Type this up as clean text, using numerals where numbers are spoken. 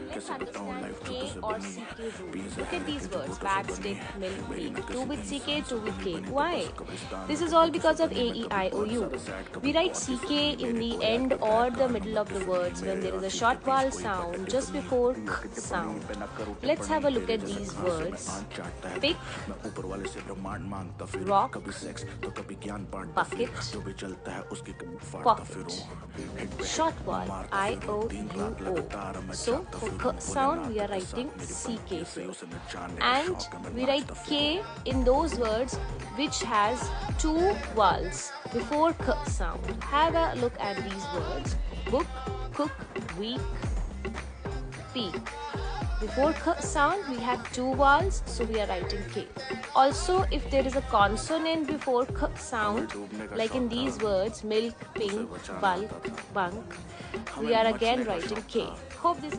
Let's understand K or CK rule. Look at these words: bag, stick, milk, peak. Two with CK, two with K. Why? This is all because of AEIOU. We write CK in the end or the middle of the words when there is a short vowel sound just before K sound. Let's have a look at these words: pick, rock, bucket, pocket. Short vowel IOUO. So for K sound we are writing CK here. And we write K in those words which has two vowels before K sound. Have a look at these words: book, cook, week, peak. Before K sound, we have two vowels, so we are writing K. Also, if there is a consonant before K sound, like in these words, milk, pink, bulk, bunk, we are again writing K. Hope this